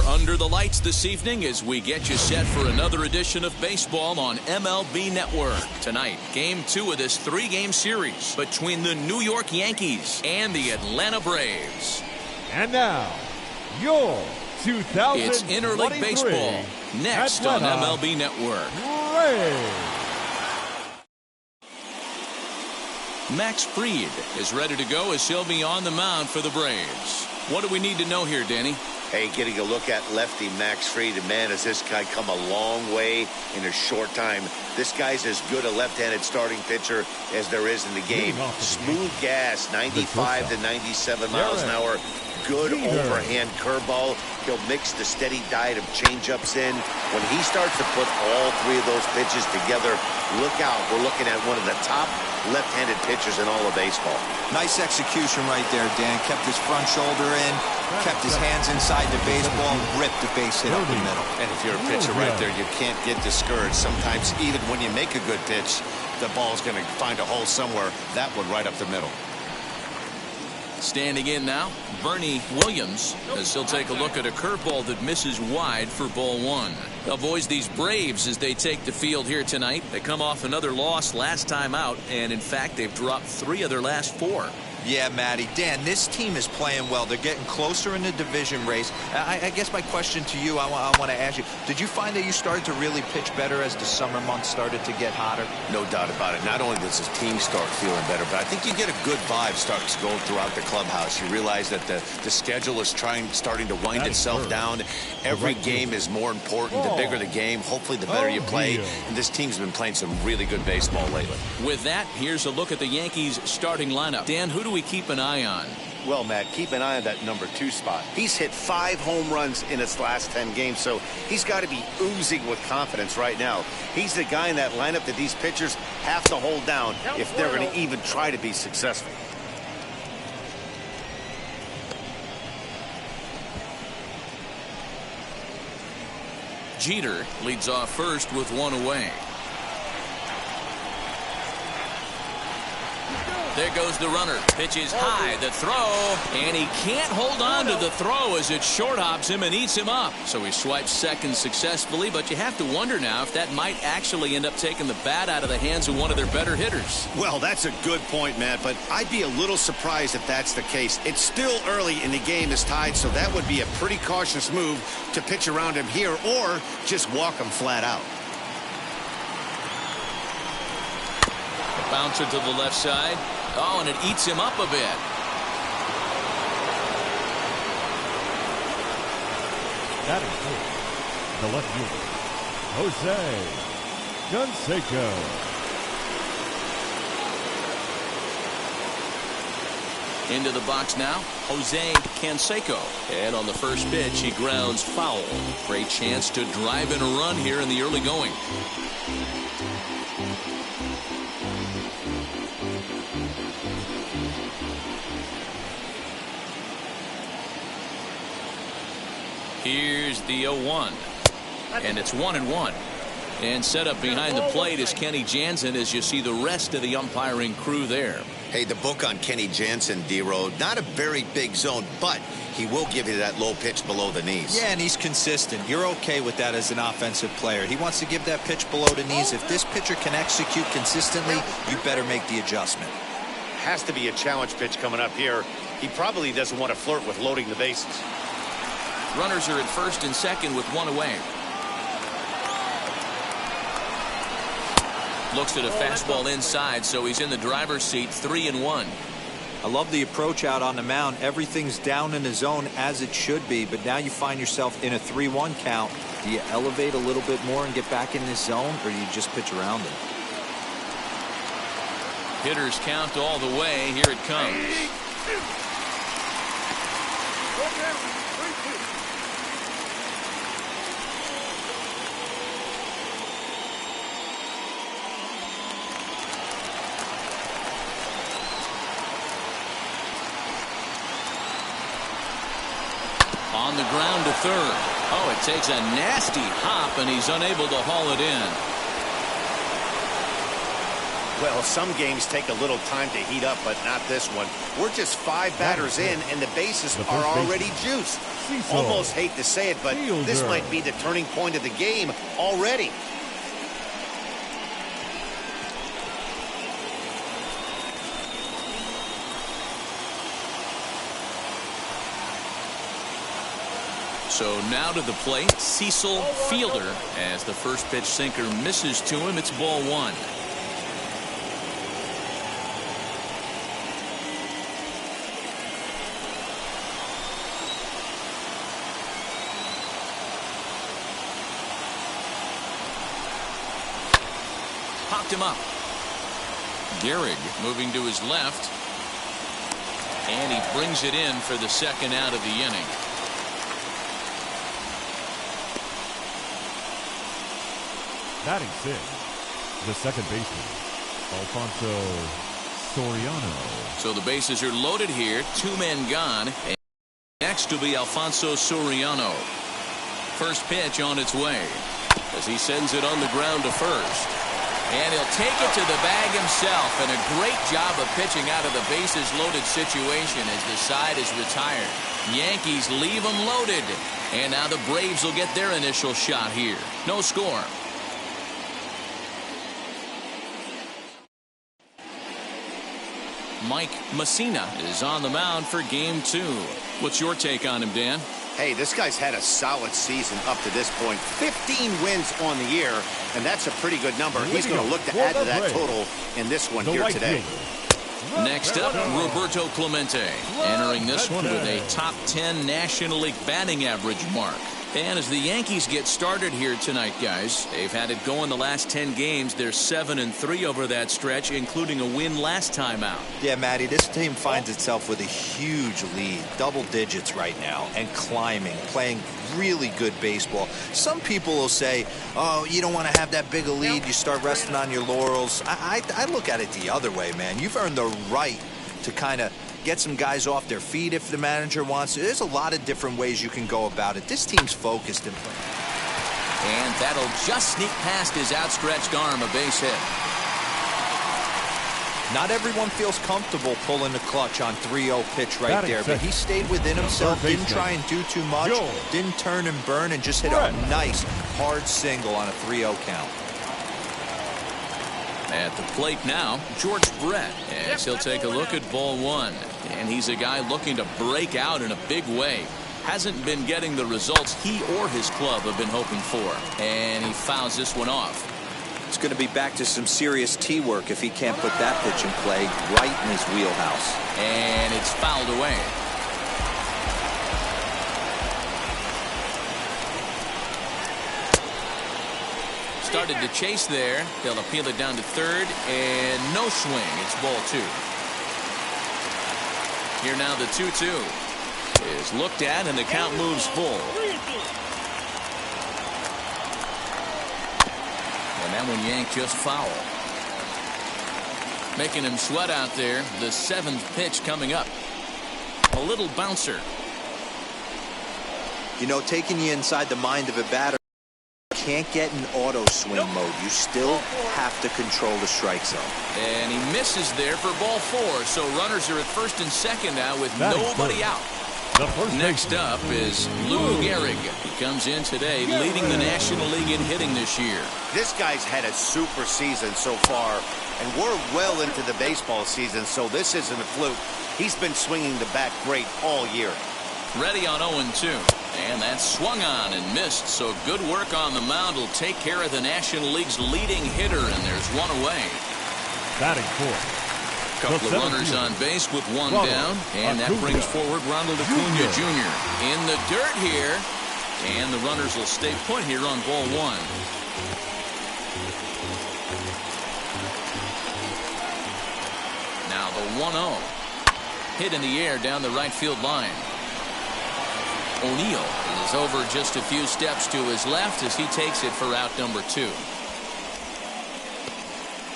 Under the lights this evening as we get you set for another edition of baseball on MLB Network. Tonight, Game 2 of this 3-game series between the New York Yankees and the Atlanta Braves. And now, your 2023 It's Interleague Baseball next Atlanta on MLB Network. Braves. Max Fried is ready to go as he'll be on the mound for the Braves. What do we need to know here, Danny? Hey, getting a look at lefty Max Fried, and man, has this guy come a long way in a short time. This guy's as good a left-handed starting pitcher as there is in the game. Smooth gas, 95 to 97 miles an hour. Good overhand curveball. He'll mix the steady diet of changeups in. When he starts to put all three of those pitches together, look out. We're looking at one of the top left-handed pitchers in all of baseball. Nice execution right there, Dan. Kept his front shoulder in, kept his hands inside the baseball, and ripped the base hit up the middle. And if you're a pitcher right there, you can't get discouraged. Sometimes even when you make a good pitch, the ball's going to find a hole somewhere. That one right up the middle. Standing in now, Bernie Williams, as he'll take a look at a curveball that misses wide for ball one. Avoids these Braves as they take the field here tonight. They come off another loss last time out, and in fact, they've dropped 3 of their last 4. Yeah, Matty. Dan, this team is playing well. They're getting closer in the division race. I guess my question to you, I want to ask you, did you find that you started to really pitch better as the summer months started to get hotter? No doubt about it. Not only does his team start feeling better, but I think you get a good vibe starting to go throughout the clubhouse. You realize that the schedule is starting to wind itself down. Every game is more important. The bigger the game, hopefully the better you play. And this team's been playing some really good baseball lately. With that, here's a look at the Yankees starting lineup. Dan, who do we keep an eye on? Well, Matt, keep an eye on that number 2 spot. He's hit 5 home runs in his last 10 games, so he's got to be oozing with confidence right now. He's the guy in that lineup that these pitchers have to hold down if they're going to even try to be successful. Jeter leads off first with 1 away. There goes the runner. Pitches high. The throw. And he can't hold on to the throw as it short hops him and eats him up. So he swipes second successfully, but you have to wonder now if that might actually end up taking the bat out of the hands of one of their better hitters. Well, that's a good point, Matt, but I'd be a little surprised if that's the case. It's still early and the game is tied, so that would be a pretty cautious move to pitch around him here or just walk him flat out. A bouncer to the left side. Oh, and it eats him up a bit. Batting first, the left fielder, Jose Canseco. Into the box now, Jose Canseco. And on the first pitch, he grounds foul. Great chance to drive in a run here in the early going. Here's the 0-1. And it's 1-1. And set up behind the plate is Kenny Jansen as you see the rest of the umpiring crew there. Hey, the book on Kenny Jansen, D-Road, not a very big zone, but he will give you that low pitch below the knees. Yeah, and he's consistent. You're okay with that as an offensive player. He wants to give that pitch below the knees. If this pitcher can execute consistently, you better make the adjustment. Has to be a challenge pitch coming up here. He probably doesn't want to flirt with loading the bases. Runners are at first and second with 1 away. Looks at a fastball inside, so he's in the driver's seat, 3-1. I love the approach out on the mound. Everything's down in the zone as it should be, but now you find yourself in a 3-1 count. Do you elevate a little bit more and get back in this zone, or do you just pitch around him? Hitters count all the way. Here it comes. On the ground to third. Oh, it takes a nasty hop, and he's unable to haul it in. Well, some games take a little time to heat up, but not this one. We're just 5 batters in, and the bases are already juiced. Almost hate to say it, but this might be the turning point of the game already. So now to the plate, Cecil Fielder, as the first pitch sinker misses to him. It's ball 1. Popped him up. Gehrig moving to his left, and he brings it in for the second out of the inning. Batting 6th, the second baseman, Alfonso Soriano. So the bases are loaded here. 2 men gone. And next will be Alfonso Soriano. First pitch on its way as he sends it on the ground to first. And he'll take it to the bag himself. And a great job of pitching out of the bases loaded situation as the side is retired. Yankees leave them loaded. And now the Braves will get their initial shot here. No score. Mike Messina is on the mound for game 2. What's your take on him, Dan? Hey, this guy's had a solid season up to this point. 15 wins on the year, and that's a pretty good number. He's going to look to add to that total in this one here today. Next up, Roberto Clemente, entering this one with a top 10 National League batting average mark. And as the Yankees get started here tonight, guys, they've had it going the last 10 games. They're 7-3 over that stretch, including a win last time out. Yeah, Matty, this team finds itself with a huge lead, double digits right now, and climbing, playing really good baseball. Some people will say, oh, you don't want to have that big a lead. You start resting on your laurels. I look at it the other way, man. You've earned the right to kind of get some guys off their feet if the manager wants to. There's a lot of different ways you can go about it. This team's focused and playing. And that'll just sneak past his outstretched arm, a base hit. Not everyone feels comfortable pulling the clutch on 3-0 pitch right there, but he stayed within himself, didn't try and do too much, didn't turn and burn, and just hit a nice, hard single on a 3-0 count. At the plate now, George Brett, as he'll take a look at ball 1. And he's a guy looking to break out in a big way. Hasn't been getting the results he or his club have been hoping for. And he fouls this one off. It's going to be back to some serious tee work if he can't put that pitch in play right in his wheelhouse. And it's fouled away. Started to chase there. They'll appeal it down to third, and no swing. It's ball 2. Here now the 2-2 is looked at, and the count moves full. And that one yanked just foul. Making him sweat out there. The 7th pitch coming up. A little bouncer. You know, taking you inside the mind of a batter, can't get in auto swing mode. You still have to control the strike zone. And he misses there for ball 4. So runners are at first and second now with nobody out. Next up is Lou Gehrig. He comes in today leading the National League in hitting this year. This guy's had a super season so far, and we're well into the baseball season, so this isn't a fluke. He's been swinging the bat great all year. Ready on 0-2. And that's swung on and missed, so good work on the mound will take care of the National League's leading hitter, and there's one away. Batting 4th. Couple of runners on base with one down, and that brings forward Ronald Acuna Jr. in the dirt here, and the runners will stay put here on ball 1. 1-0. Hit in the air down the right field line. O'Neill is over just a few steps to his left as he takes it for out number 2.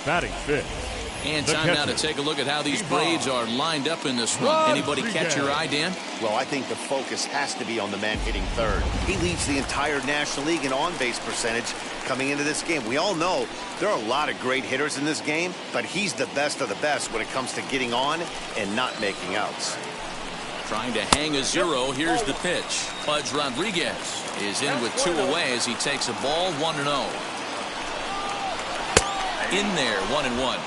Batting fifth. And time now to take a look at how these Braves are lined up in this one. Anybody catch your eye, Dan? Well, I think the focus has to be on the man hitting third. He leads the entire National League in on-base percentage coming into this game. We all know there are a lot of great hitters in this game, but he's the best of the best when it comes to getting on and not making outs. Trying to hang a 0. Here's the pitch. Pudge Rodriguez is in with 2 away as he takes a ball 1-0. In there, 1-1.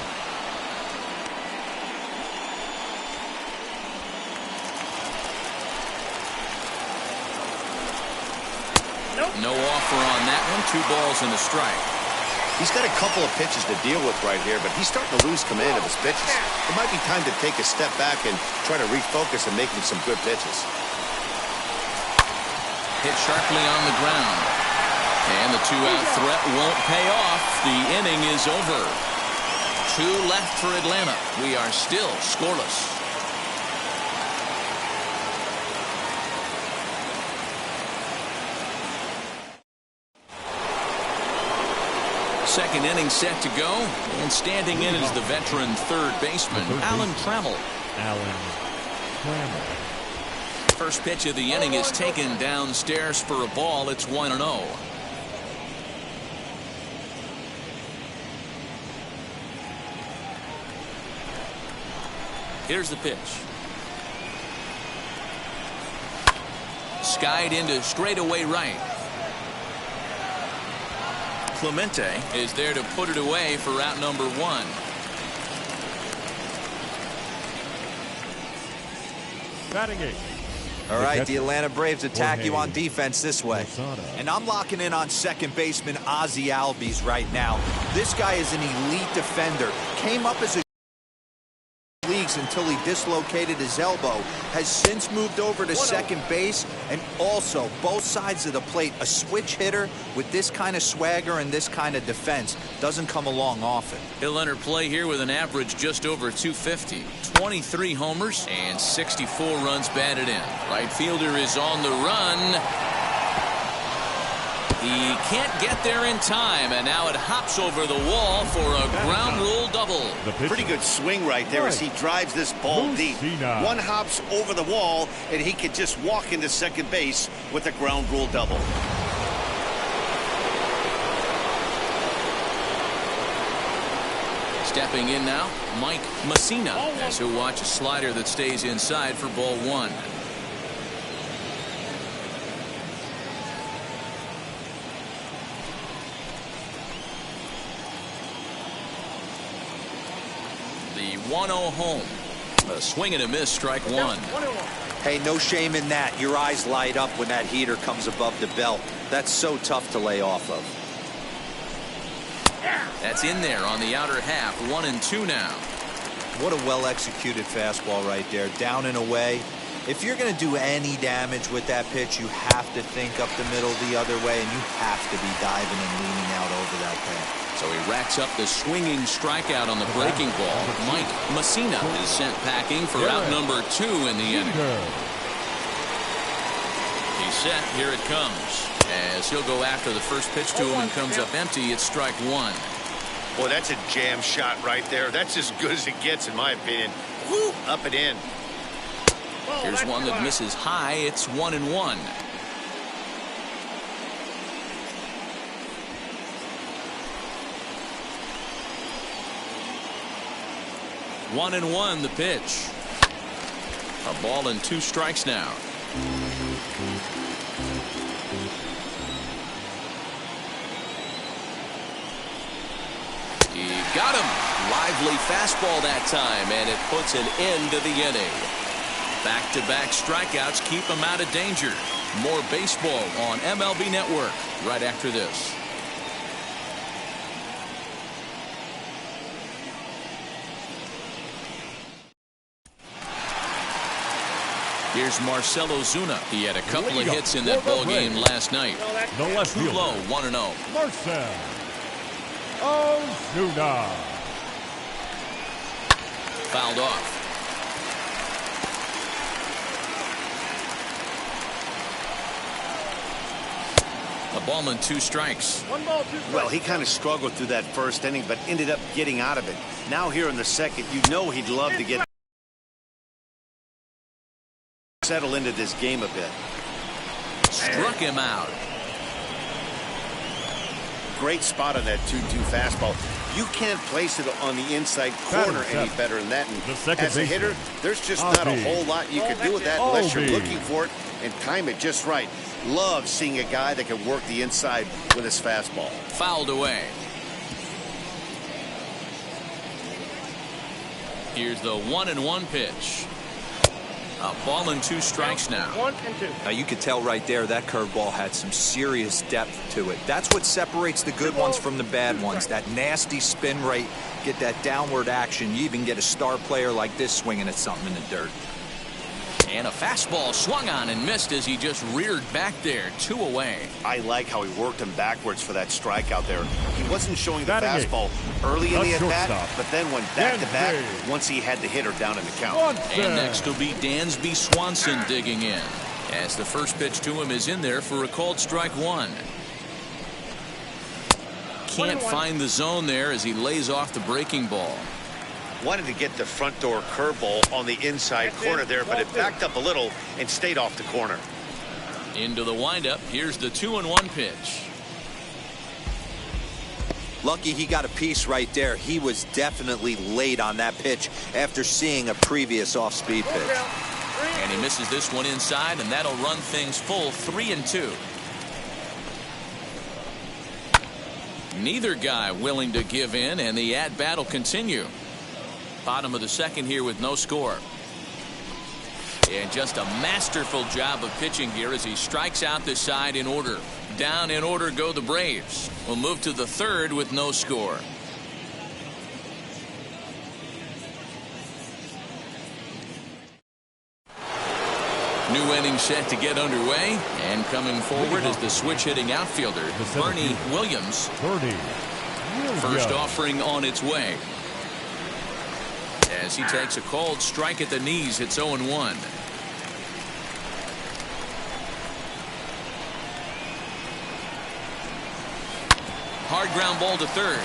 No offer on that one. 2 balls and a strike. He's got a couple of pitches to deal with right here, but he's starting to lose command of his pitches. It might be time to take a step back and try to refocus and making some good pitches. Hit sharply on the ground. And the 2-out threat won't pay off. The inning is over. 2 left for Atlanta. We are still scoreless. Second inning set to go, and standing in is the veteran third baseman, Alan Trammell. First pitch of the inning is taken downstairs for a ball. It's 1-0. Here's the pitch. Skied into straightaway right. Clemente is there to put it away for out number 1. Batting 8. All right, the Atlanta Braves attack you on defense this way. And I'm locking in on second baseman Ozzie Albies right now. This guy is an elite defender. Came up as a leagues until he dislocated his elbow, has since moved over to second base, and also both sides of the plate. A switch hitter with this kind of swagger and this kind of defense doesn't come along often. He'll enter play here with an average just over 250, 23 homers, and 64 runs batted in. Right fielder is on the run. He can't get there in time, and now it hops over the wall for a ground rule double. Pretty good swing right there as he drives this ball deep. One hops over the wall, and he could just walk into second base with a ground rule double. Stepping in now, Mike Messina, as he'll watch a slider that stays inside for ball 1. The 1-0 home. A swing and a miss, strike 1. Hey, no shame in that. Your eyes light up when that heater comes above the belt. That's so tough to lay off of. That's in there on the outer half. 1-2 now. What a well-executed fastball right there. Down and away. If you're going to do any damage with that pitch, you have to think up the middle the other way, and you have to be diving and leaning out over that path. So he racks up the swinging strikeout on the breaking ball. Mike Messina is sent packing for out number 2 in the inning. He's set. Here it comes. As he'll go after the first pitch to him and comes up empty. It's strike 1. Boy, that's a jam shot right there. That's as good as it gets, in my opinion. Woo, up and in. Here's one that misses high. It's 1-1. One and 1 the pitch. A ball and 2 strikes now. He got him. Lively fastball that time, and it puts an end to the inning. Back-to-back strikeouts keep him out of danger. More baseball on MLB Network right after this. Here's Marcell Ozuna. He had a couple of hits in that ball game last night. No left Too low, 1-0. Marcell Ozuna. Fouled off. A ball and 2 strikes. Well, he kind of struggled through that first inning, but ended up getting out of it. Now here in the second, you know he'd love to get settle into this game a bit. Struck him out. Great spot on that 2-2 fastball. You can't place it on the inside corner any better than that. And as a hitter, there's just not a whole lot you can do with that unless you're looking for it and time it just right. Love seeing a guy that can work the inside with his fastball. Fouled away. Here's the 1-1 pitch. A ball and 2 strikes now. 1 and 2. Now you could tell right there that curveball had some serious depth to it. That's what separates the good ones from the bad ones. That nasty spin rate, get that downward action. You even get a star player like this swinging at something in the dirt. And a fastball swung on and missed as he just reared back there. 2 away. I like how he worked him backwards for that strikeout there. He wasn't showing the Batting fastball early in the at-bat, shortstop. but then went back-to-back once he had the hitter down in the count. And next will be Dansby Swanson digging in, as the first pitch to him is in there for a called strike 1. Can't find the zone there as he lays off the breaking ball. Wanted to get the front door curveball on the inside corner there, but it backed up a little and stayed off the corner. Into the windup. Here's the 2-1 pitch. Lucky he got a piece right there. He was definitely late on that pitch after seeing a previous off-speed pitch. And he misses this one inside, and that'll run things full 3-2. Neither guy willing to give in, and the at-bat will continue. Bottom of the second here with no score. And just a masterful job of pitching here as he strikes out the side in order. Down in order go the Braves. We'll move to the third with no score. New inning set to get underway, and coming forward is the switch hitting outfielder Bernie Williams. First offering on its way. As he takes a called strike at the knees, it's 0-1. Hard ground ball to third.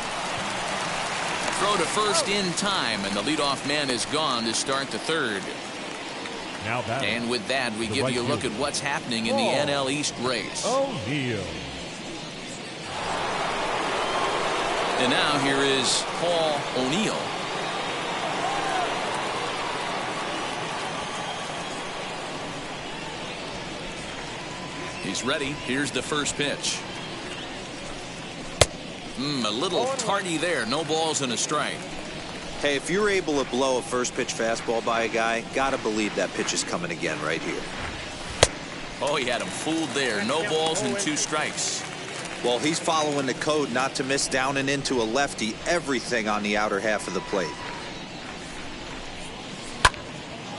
Throw to first in time, and the leadoff man is gone to start the third. Now and with that, we give you a look at what's happening in the NL East race. O'Neill. And now here is Paul O'Neill. He's ready. Here's the first pitch. A little tardy there. No balls and a strike. Hey, if you're able to blow a first pitch fastball by a guy, gotta believe that pitch is coming again right here. Oh, he had him fooled there. No balls and 2 strikes. Well, he's following the code not to miss down and into a lefty. Everything on the outer half of the plate.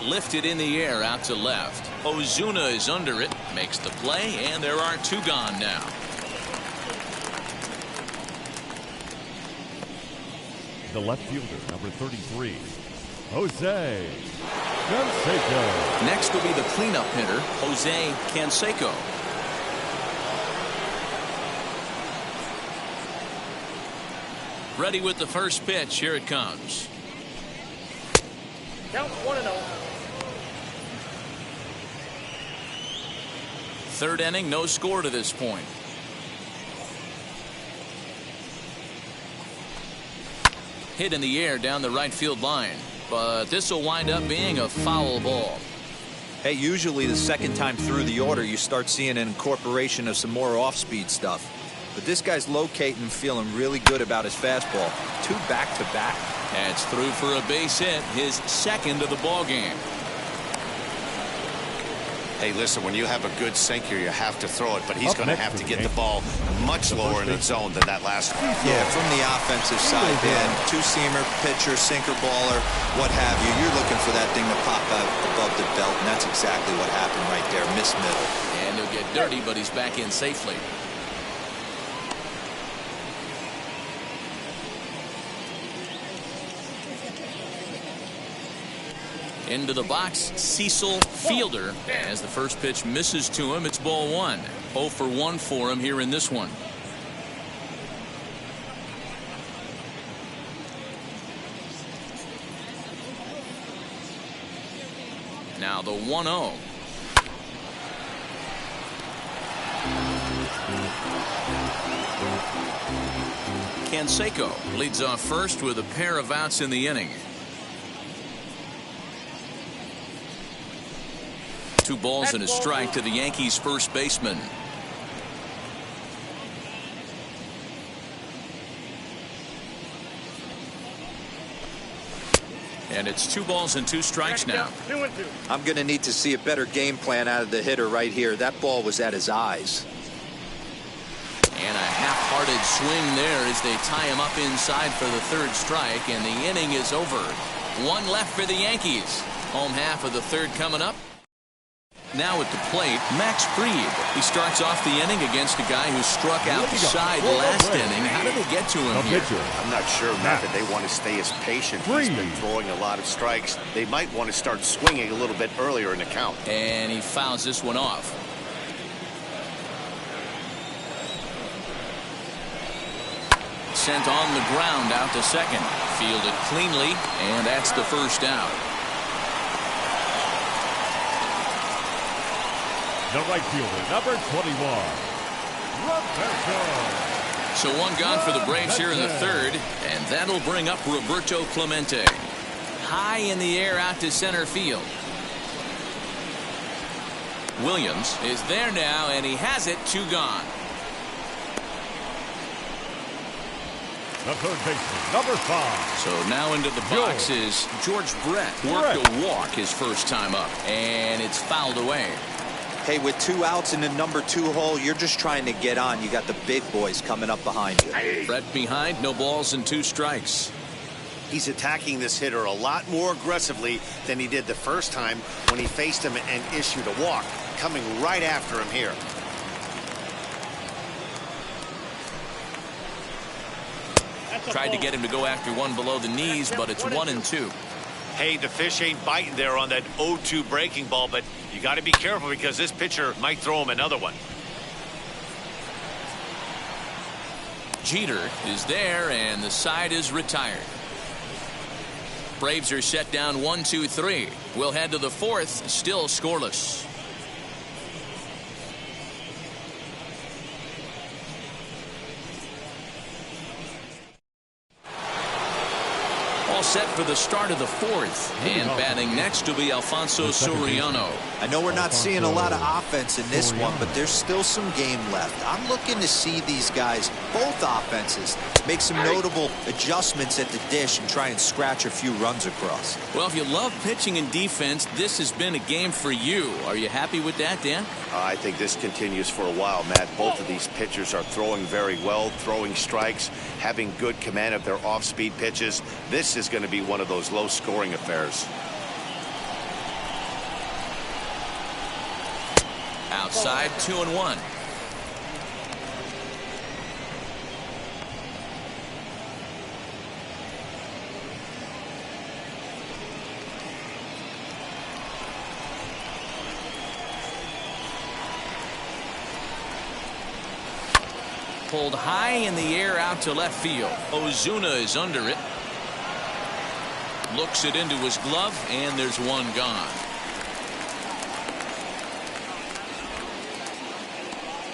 Lifted in the air out to left. Ozuna is under it, makes the play, and there are 2 gone now. The left fielder, number 33, Jose Canseco. Next will be the cleanup hitter, Jose Canseco. Ready with the first pitch. Here it comes. Count 1-0. Third inning, no score to this point. Hit in the air down the right field line, but this will wind up being a foul ball. Hey, usually the second time through the order you start seeing an incorporation of some more off-speed stuff. But this guy's locating, feeling really good about his fastball. 2 back-to-back. That's through for a base hit, his second of the ball game. Hey, listen, when you have a good sinker, you have to throw it, but he's going to have to get the ball much lower in the zone than that last one. Yeah, from the offensive side, man. 2-seamer, pitcher, sinker baller, what have you. You're looking for that thing to pop out above the belt, and that's exactly what happened right there. Miss middle. And he'll get dirty, but he's back in safely. Into the box, Cecil Fielder. As the first pitch misses to him, it's ball one. 0 for 1 for him here in this one. Now the 1-0. Canseco leads off first with a pair of outs in the inning. 2 balls and a strike to the Yankees first baseman. And it's 2 balls and 2 strikes now. I'm going to need to see a better game plan out of the hitter right here. That ball was at his eyes. And a half-hearted swing there as they tie him up inside for the 3rd strike, and the inning is over. 1 left for the Yankees. Home half of the 3rd coming up. Now at the plate, Max Fried. He starts off the inning against a guy who struck out the side last inning. How did they get to him here? I'm not sure, Matt, that they want to stay as patient. He's been throwing a lot of strikes. They might want to start swinging a little bit earlier in the count. And he fouls this one off. Sent on the ground out to second. Fielded cleanly, and that's the first out. The right fielder, number 21, Roberto. So 1 gone for the Braves here in the 3rd, and that'll bring up Roberto Clemente. High in the air out to center field. Williams is there now, and he has it. 2 gone. The third baseman, number 5. So now into the box is George Brett. Worked a walk his first time up, and it's fouled away. Hey, with 2 outs in the number 2 hole, you're just trying to get on. You got the big boys coming up behind you. Brett behind, no balls and 2 strikes. He's attacking this hitter a lot more aggressively than he did the first time when he faced him and issued a walk. Coming right after him here. Tried to get him to go after one below the knees, but it's 1-2. Hey, the fish ain't biting there on that 0-2 breaking ball, but you got to be careful because this pitcher might throw him another one. Jeter is there, and the side is retired. Braves are set down 1-2-3. We'll head to the 4th, still scoreless. All set for the start of the 4th, and batting next will be Alfonso Soriano. I know we're not seeing a lot of offense in this one, but there's still some game left. I'm looking to see these guys, both offenses, make some notable adjustments at the dish and try and scratch a few runs across. Well, if you love pitching and defense, this has been a game for you. Are you happy with that, Dan? I think this continues for a while, Matt. Both of these pitchers are throwing very well, throwing strikes, having good command of their off-speed pitches. This is going to be one of those low-scoring affairs. Outside, 2-1. Pulled high in the air out to left field. Ozuna is under it. Looks it into his glove, and there's 1 gone.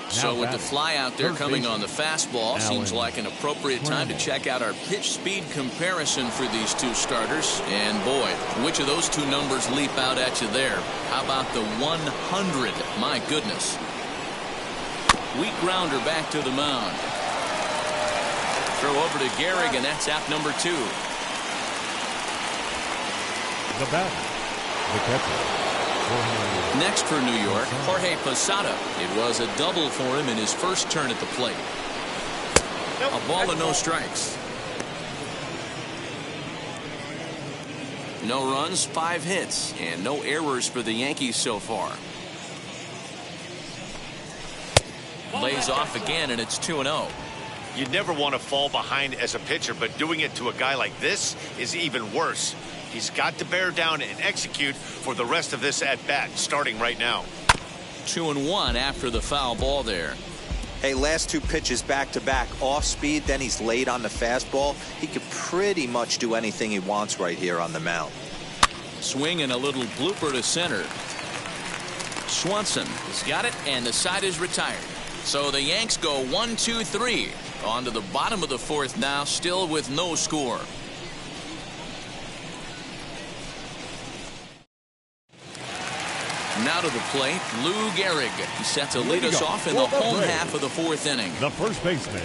So with the fly out there coming on the fastball, seems like an appropriate time to check out our pitch speed comparison for these 2 starters. And boy, which of those 2 numbers leap out at you there? How about the 100? My goodness. Weak grounder back to the mound. Throw over to Gehrig, and that's out number 2. The batter, the catcher. Next for New York, Jorge Posada. It was a double for him in his first turn at the plate. A ball and no strikes. No runs, 5 hits, and no errors for the Yankees so far. Lays off again, and it's 2-0. You never want to fall behind as a pitcher, but doing it to a guy like this is even worse. He's got to bear down and execute for the rest of this at-bat, starting right now. 2-1 after the foul ball there. Hey, last two pitches back-to-back off speed, then he's late on the fastball. He could pretty much do anything he wants right here on the mound. Swing and a little blooper to center. Swanson has got it, and the side is retired. So the Yanks go 1-2-3 on to the bottom of the fourth now, still with no score. Now to the plate, Lou Gehrig. He's set to lead us off in the home half of the fourth inning. The first baseman.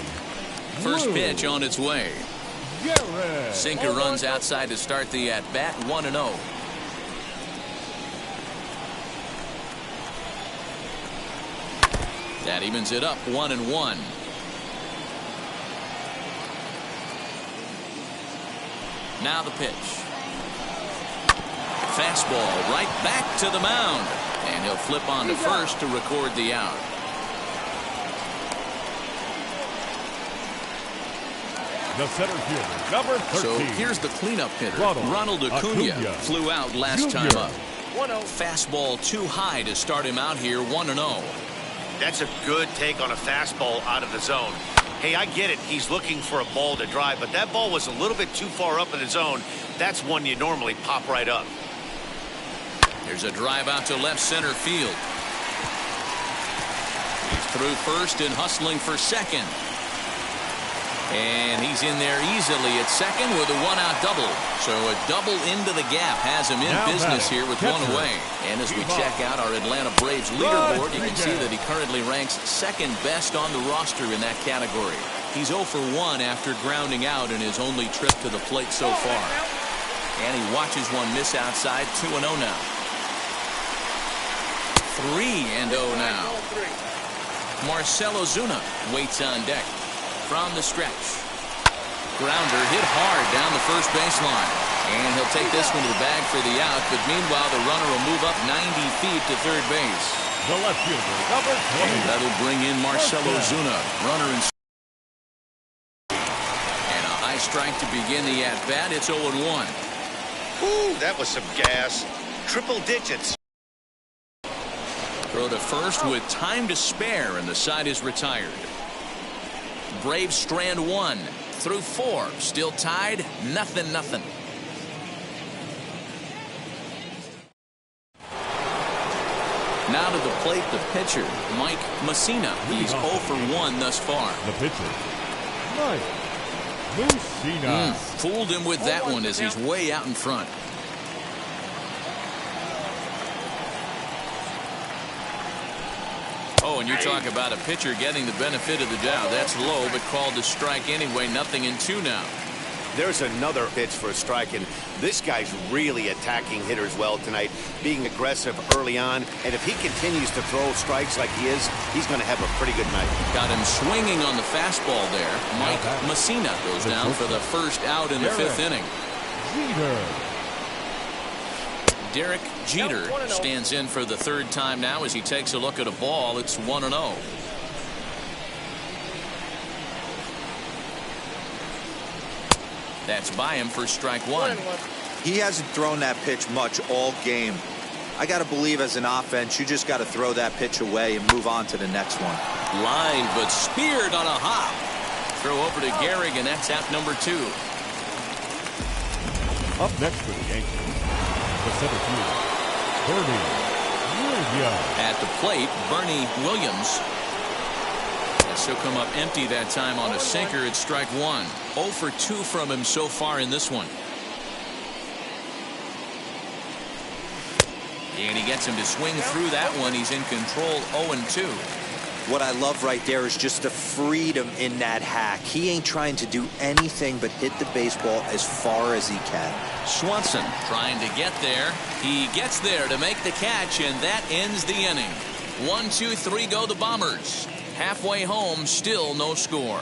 First pitch on its way. Gehrig. Sinker runs outside to start the at-bat, 1-0. That evens it up, 1-1. Now the pitch. Fastball right back to the mound. And he'll flip on to first to record the out. The center fielder, number 13. So here's the cleanup hitter. Ronald Acuna flew out last time up. Fastball too high to start him out here, 1-0. That's a good take on a fastball out of the zone. Hey, I get it. He's looking for a ball to drive, but that ball was a little bit too far up in the zone. That's one you normally pop right up. There's a drive out to left center field. He's through first and hustling for second. And he's in there easily at second with a one-out double. So a double into the gap has him in business here with one away. And as we check out our Atlanta Braves leaderboard, you can see that he currently ranks second best on the roster in that category. He's 0 for 1 after grounding out in his only trip to the plate so far. And he watches one miss outside, 2-0 now. 3-0 now. Marcell Ozuna waits on deck. From the stretch. Grounder hit hard down the first baseline. And he'll take this one to the bag for the out. But meanwhile, the runner will move up 90 feet to third base. The left fielder, number 20. And that'll bring in Marcell Ozuna. Runner in. And a high strike to begin the at-bat. It's 0-1. Ooh, that was some gas. Triple digits. Throw to first with time to spare, and the side is retired. Braves strand 1 through 4, still tied, 0-0. Now to the plate, the pitcher, Mike Mussina. He's 0 for 1 thus far. The pitcher, Mike Mussina. Fooled him with that one as he's way out in front. Oh, and you talk about a pitcher getting the benefit of the doubt. That's low, but called a strike anyway. 0-2 now. There's another pitch for a strike, and this guy's really attacking hitters well tonight, being aggressive early on. And if he continues to throw strikes like he is, he's going to have a pretty good night. Got him swinging on the fastball there. Mike Mussina goes down for the first out in the fifth inning. Derek Jeter stands in for the third time now as he takes a look at a ball. It's 1-0. That's by him for strike 1. He hasn't thrown that pitch much all game. I got to believe as an offense, you just got to throw that pitch away and move on to the next one. Line, but speared on a hop. Throw over to Gehrig, and that's out number 2. Up next for the Yankees, the center fielder, Bernie Williams. At the plate, Bernie Williams. He'll come up empty that time on a sinker. It's strike 1. 0 for 2 from him so far in this one. And he gets him to swing through that one. He's in control, 0-2. What I love right there is just the freedom in that hack. He ain't trying to do anything but hit the baseball as far as he can. Swanson trying to get there. He gets there to make the catch, and that ends the inning. 1-2-3 go the Bombers. Halfway home, still no score.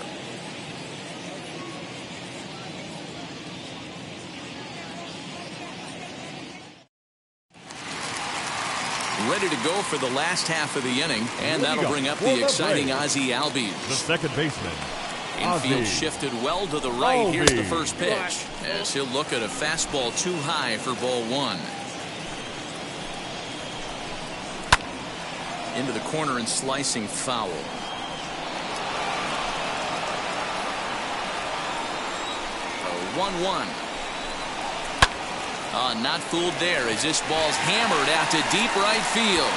Ready to go for the last half of the inning, and that'll bring up the exciting Ozzie Albies. The second baseman, Infield shifted well to the right. Here's the first pitch, as he'll look at a fastball too high for ball one. Into the corner and slicing foul. 1-1. Not fooled there, as this ball's hammered out to deep right field.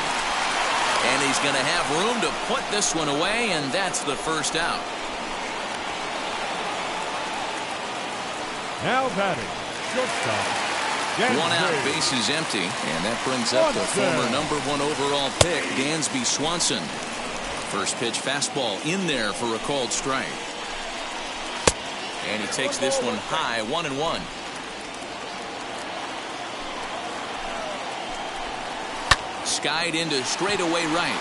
And he's going to have room to put this one away, and that's the first out. Now batting, shortstop. One out, bases empty, and that brings up the former #1 overall pick, Dansby Swanson. First pitch fastball in there for a called strike. And he takes this one high, 1-1. Skied into straightaway right.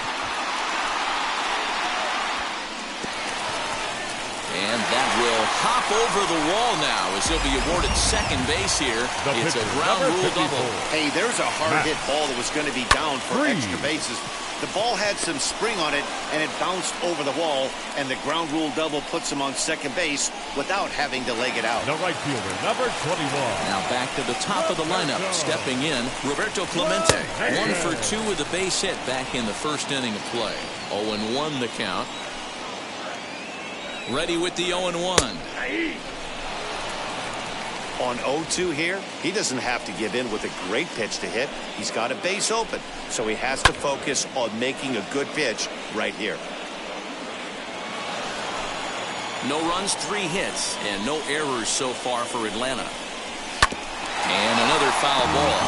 And that will hop over the wall now, as he'll be awarded second base here. It's a ground rule double. Hey, there's a hard hit ball that was going to be down for extra bases. The ball had some spring on it, and it bounced over the wall, and the ground rule double puts him on second base without having to leg it out. The right fielder, number 21. Now back to the top of the lineup, stepping in, Roberto Clemente. 1 for 2 with a base hit back in the first inning of play. 0-1 the count. Ready with the 0-1. On 0-2 here, he doesn't have to give in with a great pitch to hit. He's got a base open, so he has to focus on making a good pitch right here. No runs, 3 hits, and no errors so far for Atlanta. And another foul ball.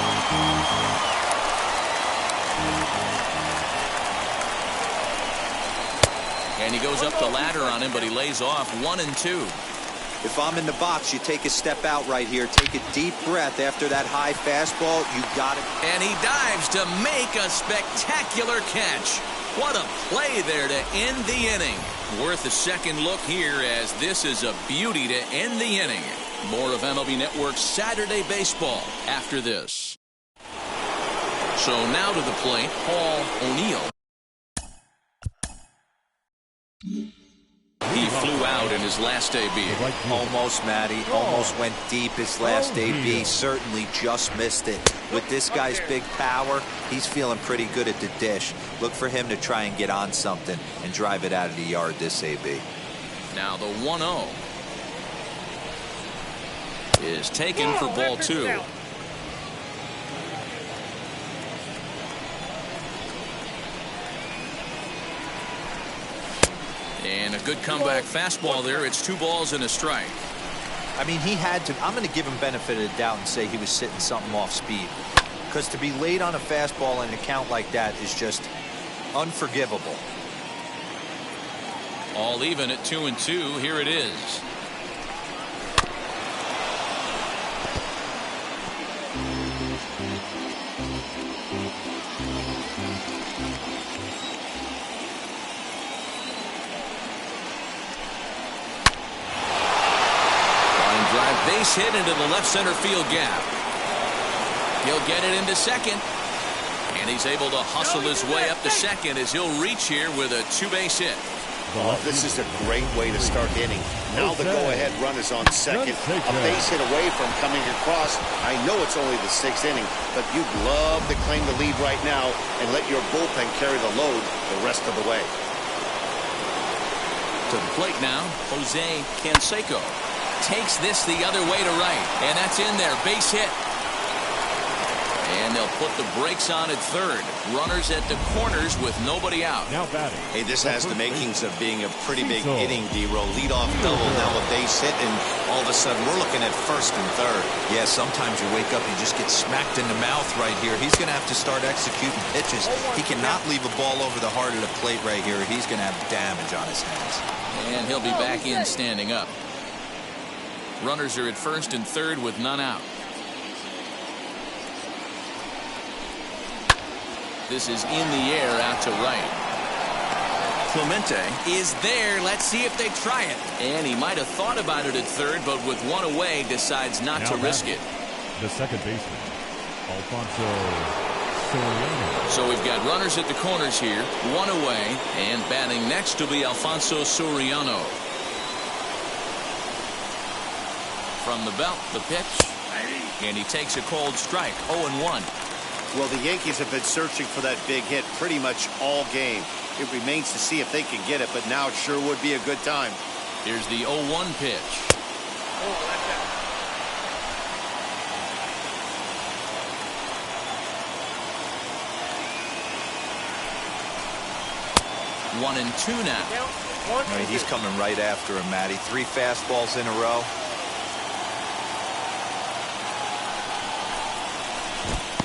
And he goes up the ladder on him, but he lays off 1-2. If I'm in the box, you take a step out right here. Take a deep breath after that high fastball. You got it. And he dives to make a spectacular catch. What a play there to end the inning. Worth a second look here, as this is a beauty to end the inning. More of MLB Network's Saturday Baseball after this. So now to the plate, Paul O'Neill. He flew out in his last AB. Almost, Matty. Almost went deep his last AB. Certainly just missed it. With this guy's big power, he's feeling pretty good at the dish. Look for him to try and get on something and drive it out of the yard this AB. Now the 1-0 is taken for ball 2. And a good comeback fastball there. It's 2 balls and a strike. I mean, he had to. I'm going to give him benefit of the doubt and say he was sitting something off speed. Because to be late on a fastball in a count like that is just unforgivable. All even at 2-2. Here it is. Base hit into the left center field gap. He'll get it into second. And he's able to hustle his way up to second, as he'll reach here with a 2-base hit. This is a great way to start the inning. Now the go-ahead run is on second. A base hit away from coming across. I know it's only the 6th inning, but you'd love to claim the lead right now and let your bullpen carry the load the rest of the way. To the plate now, Jose Canseco. Takes this the other way to right, and that's in there. Base hit. And they'll put the brakes on at third. Runners at the corners with nobody out. Now batting. Hey, this has the makings of being a pretty big inning, D-Roll. Leadoff double, now a base hit, and all of a sudden we're looking at first and third. Yeah, sometimes you wake up and just get smacked in the mouth right here. He's going to have to start executing pitches. He cannot leave a ball over the heart of the plate right here. He's going to have damage on his hands. And he'll be back in standing up. Runners are at first and third with none out. This is in the air out to right. Clemente is there. Let's see if they try it. And he might have thought about it at third, but with one away, decides not to risk it. The second baseman, Alfonso Soriano. So we've got runners at the corners here, one away, and batting next will be Alfonso Soriano. From the belt, the pitch. And he takes a cold strike, 0-1. Well, the Yankees have been searching for that big hit pretty much all game. It remains to see if they can get it, but now it sure would be a good time. Here's the 0-1 pitch. 1-2 now. I mean, he's coming right after him, Matty. 3 fastballs in a row.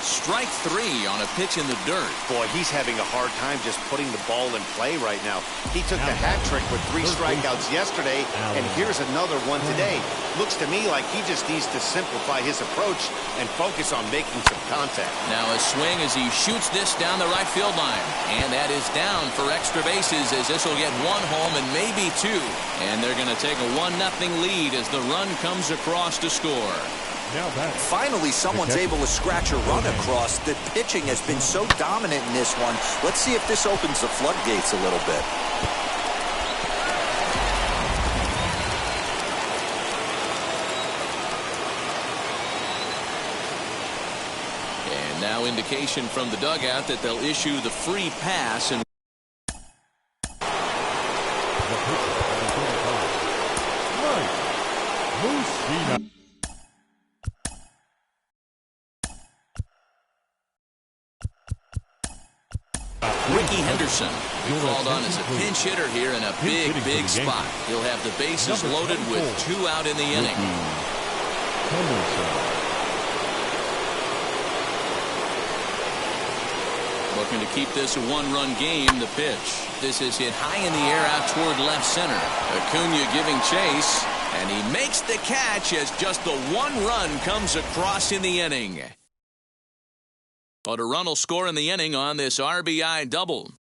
Strike 3 on a pitch in the dirt. Boy, he's having a hard time just putting the ball in play right now. He took the hat trick with 3 strikeouts yesterday, and here's another one today. Looks to me like he just needs to simplify his approach and focus on making some contact. Now a swing as he shoots this down the right field line. And that is down for extra bases, as this will get 1 home and maybe 2. And they're going to take a 1-0 lead as the run comes across to score. Finally, someone's able to scratch a run across. The pitching has been so dominant in this one. Let's see if this opens the floodgates a little bit. And now indication from the dugout that they'll issue the free pass. And Ricky Henderson called on as a pinch hitter here in a big spot. He'll have the bases loaded with 2 out in the inning. Looking to keep this a 1-run game. The pitch. This is hit high in the air out toward left center. Acuna giving chase, and he makes the catch as just the 1 run comes across in the inning. But a run will score in the inning on this RBI double.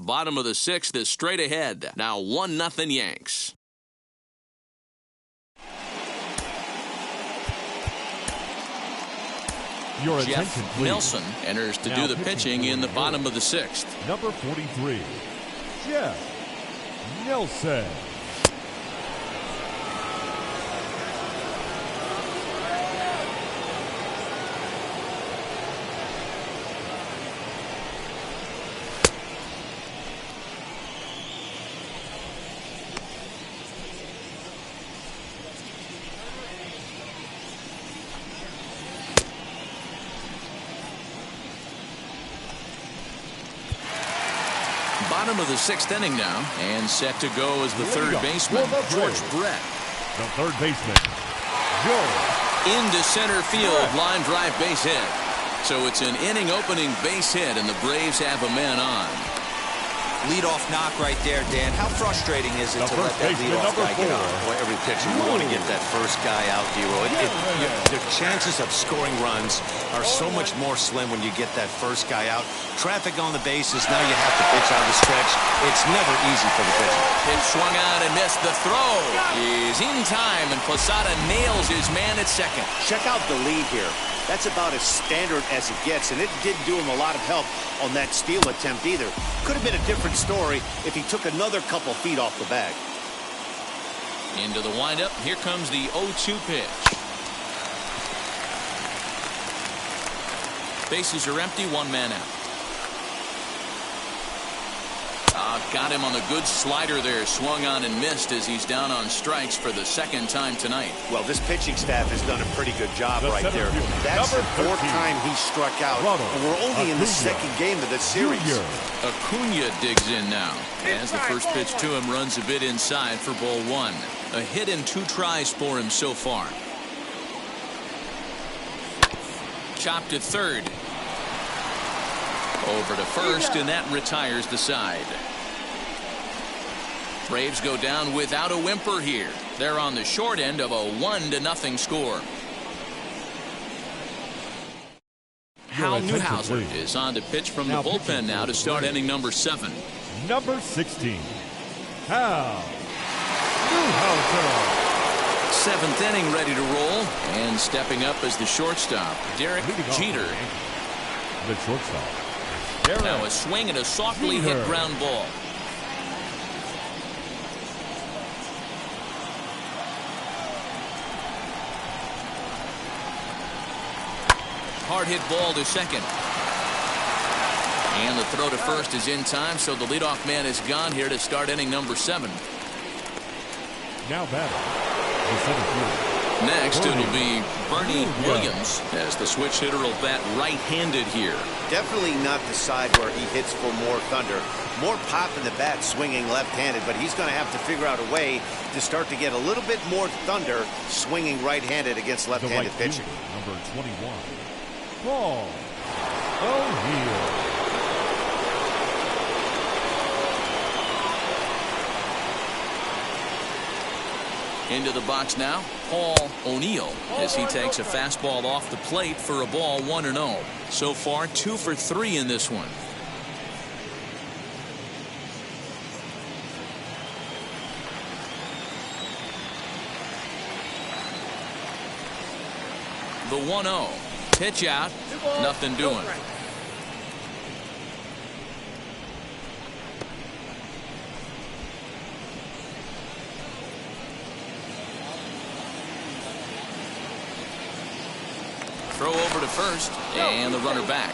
Bottom of the 6th is straight ahead. Now 1-0 Yanks. Jeff Nelson enters to do the pitching in the bottom of the 6th. Number 43, Jeff Nelson. Bottom of the 6th inning now, and set to go as the third baseman, George Brett. The third baseman, George. Into center field, line drive base hit. So it's an inning opening base hit, and the Braves have a man on. Leadoff knock right there, Dan. How frustrating is it to let that leadoff guy get on? Well, every pitcher, you want to get that first guy out, D-Roy. The chances of scoring runs are so much more slim when you get that first guy out. Traffic on the bases, now you have to pitch out the stretch. It's never easy for the pitcher. Pitch swung out and missed. The throw is in time, and Posada nails his man at second. Check out the lead here. That's about as standard as it gets, and it didn't do him a lot of help on that steal attempt either. Could have been a different story if he took another couple feet off the bag. Into the windup. Here comes the 0-2 pitch. Bases are empty, 1 man out. Got him on a good slider there. Swung on and missed as he's down on strikes for the 2nd time tonight. Well, this pitching staff has done a pretty good job right there. That's the 4th time he struck out, and we're only in the 2nd game of this series. Acuna digs in now. As the first pitch to him runs a bit inside for ball 1. A hit in 2 tries for him so far. Chopped at third. Over to first, and that retires the side. Braves go down without a whimper here. They're on the short end of a 1-0 score. Hal Newhouser is on to pitch from the bullpen now to start inning number 7. Number 16, Hal Newhouser. 7th inning ready to roll, and stepping up as the shortstop, Derek Jeter. The shortstop. Now a swing and a softly hit ground ball. hard hit ball to second. And the throw to first is in time, so the leadoff man is gone here to start inning number 7. Now batting, the center fielder. Next, it'll be Bernie Williams, as the switch hitter will bat right-handed here. Definitely not the side where he hits for more thunder. More pop in the bat swinging left-handed, but he's going to have to figure out a way to start to get a little bit more thunder swinging right-handed against left-handed pitching. Number 21, Paul O'Neill. Into the box now, Paul O'Neill, as he takes a fastball off the plate for a ball 1-0. So far, 2 for 3 in this one. The 1-0. Pitch out. Nothing doing. Throw over to first, and the runner back.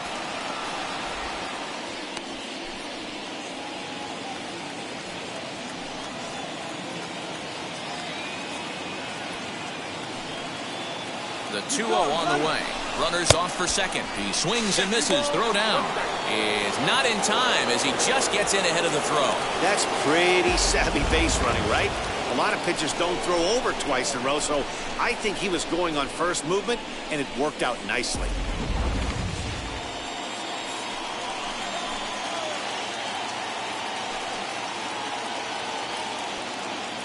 The 2-0 on the way. Runners off for second. He swings and misses. Throw down is not in time as he just gets in ahead of the throw. That's pretty savvy base running, right? A lot of pitchers don't throw over twice in a row, so I think he was going on first movement, and it worked out nicely.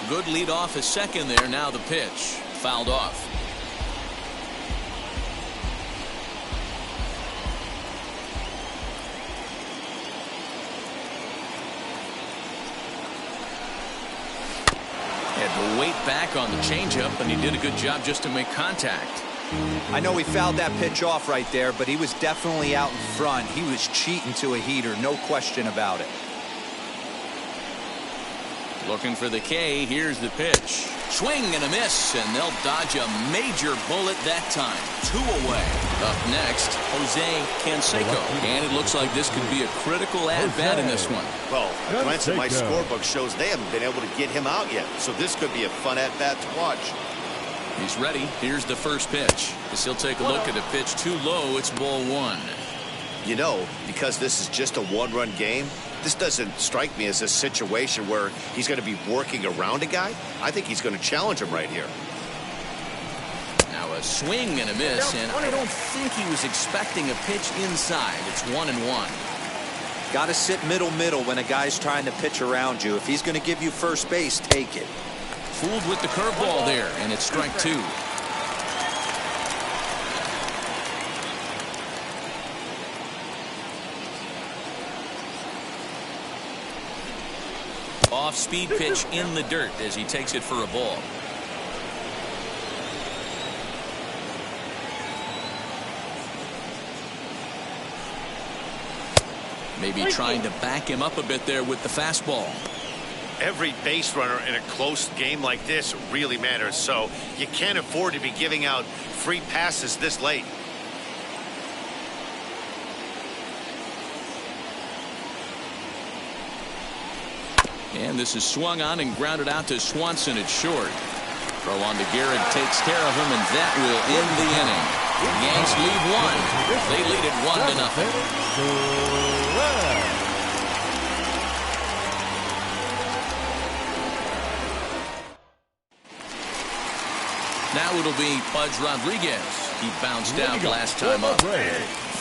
Good lead off his second there. Now the pitch. Fouled off. Weight back on the changeup, and he did a good job just to make contact. I know he fouled that pitch off right there, but he was definitely out in front. He was cheating to a heater, no question about it. Looking for the K. Here's the pitch. Swing and a miss, and they'll dodge a major bullet that time. 2 away. Up next, Jose Canseco. And it looks like this could be a critical at-bat in this one. Well, a glance at my scorebook shows they haven't been able to get him out yet, so this could be a fun at-bat to watch. He's ready. Here's the first pitch. As he'll take a look at a pitch too low, it's ball 1. You know, because this is just a one-run game, this doesn't strike me as a situation where he's going to be working around a guy. I think he's going to challenge him right here. Now a swing and a miss, and I don't think he was expecting a pitch inside. It's 1-1. Got to sit middle when a guy's trying to pitch around you. If he's going to give you first base, take it. Fooled with the curveball there, and it's strike 2. Off-speed pitch in the dirt as he takes it for a ball. Maybe trying to back him up a bit there with the fastball. Every base runner in a close game like this really matters, so you can't afford to be giving out free passes this late. And this is swung on and grounded out to Swanson at short. Throw on to Garrett takes care of him, and that will end the inning. The Yanks lead 1. They lead it 1-0. Now it'll be Pudge Rodriguez. He bounced out last time up.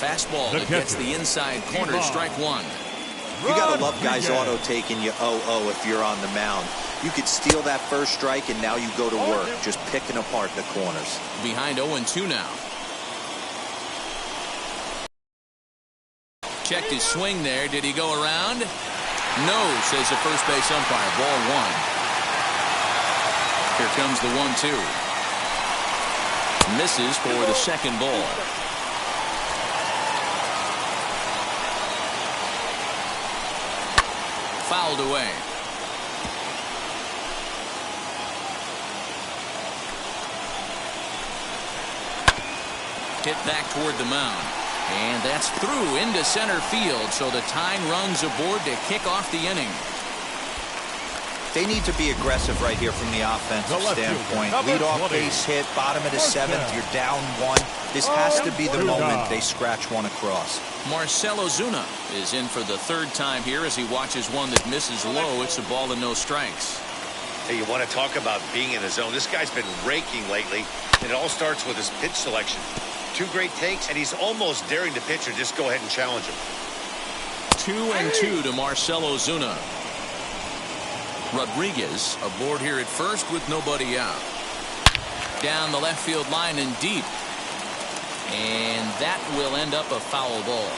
Fastball that gets the inside corner, strike 1. You got to love guys auto-taking you 0-0 if you're on the mound. You could steal that first strike, and now you go to work, just picking apart the corners. Behind 0-2 now. Checked his swing there. Did he go around? No, says the first base umpire. Ball 1. Here comes the 1-2. Misses for the second ball. Fouled away. hit back toward the mound. And that's through into center field, so the tying run's aboard to kick off the inning. They need to be aggressive right here from the offensive standpoint. Lead off base hit, bottom of the seventh, you're down one. This has to be the moment they scratch one across. Marcell Ozuna is in for the third time here as he watches one that misses low. It's a ball and no strikes. Hey, you want to talk about being in the zone? This guy's been raking lately, and it all starts with his pitch selection. 2 great takes, and he's almost daring the pitcher just go ahead and challenge him. 2-2 to Marcell Ozuna. Rodriguez aboard here at first with nobody out. Down the left field line and deep. And that will end up a foul ball.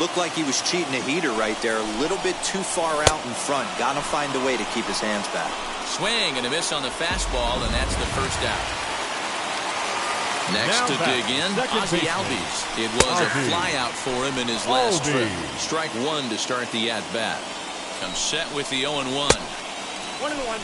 Looked like he was cheating a heater right there. A little bit too far out in front. Got to find a way to keep his hands back. Swing and a miss on the fastball, and that's the first out. Next to dig in, Ozzie Albies. It was a flyout for him in his last trip. Strike one to start the at-bat. Comes set with the 0-1. 1-1.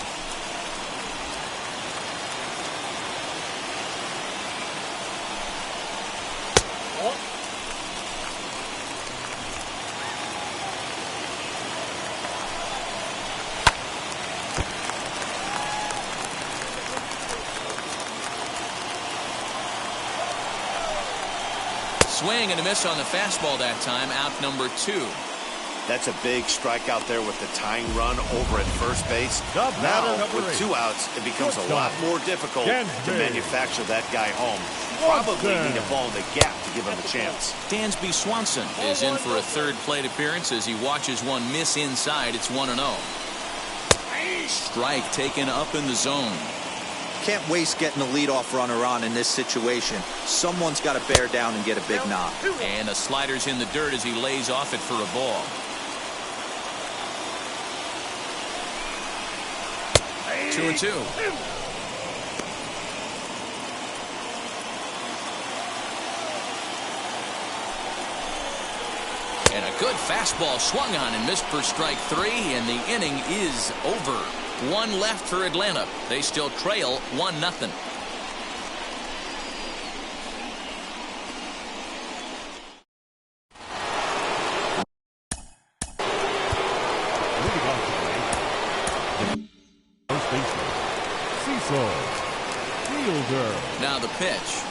Swing and a miss on the fastball that time. Out number 2. That's a big strikeout there with the tying run over at first base. Now, with 2 outs, it becomes a lot more difficult to manufacture that guy home. Probably need a ball in the gap to give him a chance. Dansby Swanson is in for a third plate appearance as he watches one miss inside. It's 1-0. Strike taken up in the zone. Can't waste getting the leadoff runner on in this situation. Someone's got to bear down and get a big knock. And the slider's in the dirt as he lays off it for a ball. Two and 2. And a good fastball swung on and missed for strike 3, and the inning is over. 1 left for Atlanta. They still trail 1-0. First baseman, Cecil Fielder. Now the pitch.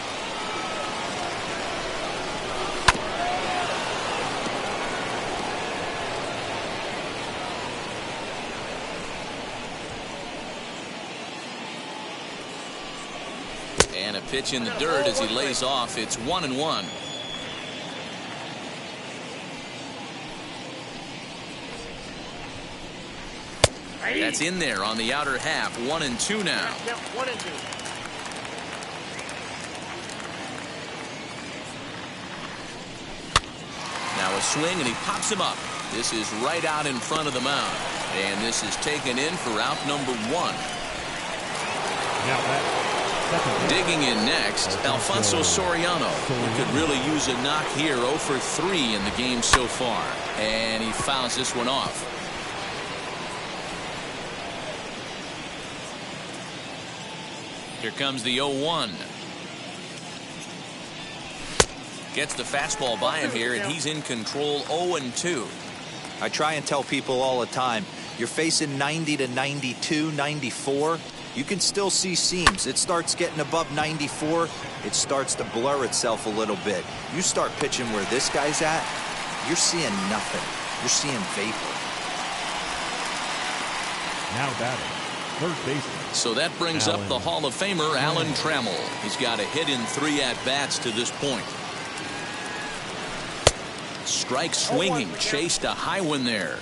And a pitch in the dirt as he lays off. It's 1-1. That's in there on the outer half. 1-2 now. Yep, 1-2. Now a swing and he pops him up. This is right out in front of the mound. And this is taken in for out number 1. Now that. Digging in next, Alfonso Soriano, who could really use a knock here. 0 for 3 in the game so far. And he fouls this one off. Here comes the 0-1. Gets the fastball by him here, and he's in control. 0-2. I try and tell people all the time, you're facing 90 to 92, 94. You can still see seams. It starts getting above 94. It starts to blur itself a little bit. You start pitching where this guy's at, you're seeing nothing. You're seeing vapor. Now batting, third baseman. So that brings up the Hall of Famer, Alan Trammell. He's got a hit in 3 at-bats to this point. Strike swinging, chased a high one there.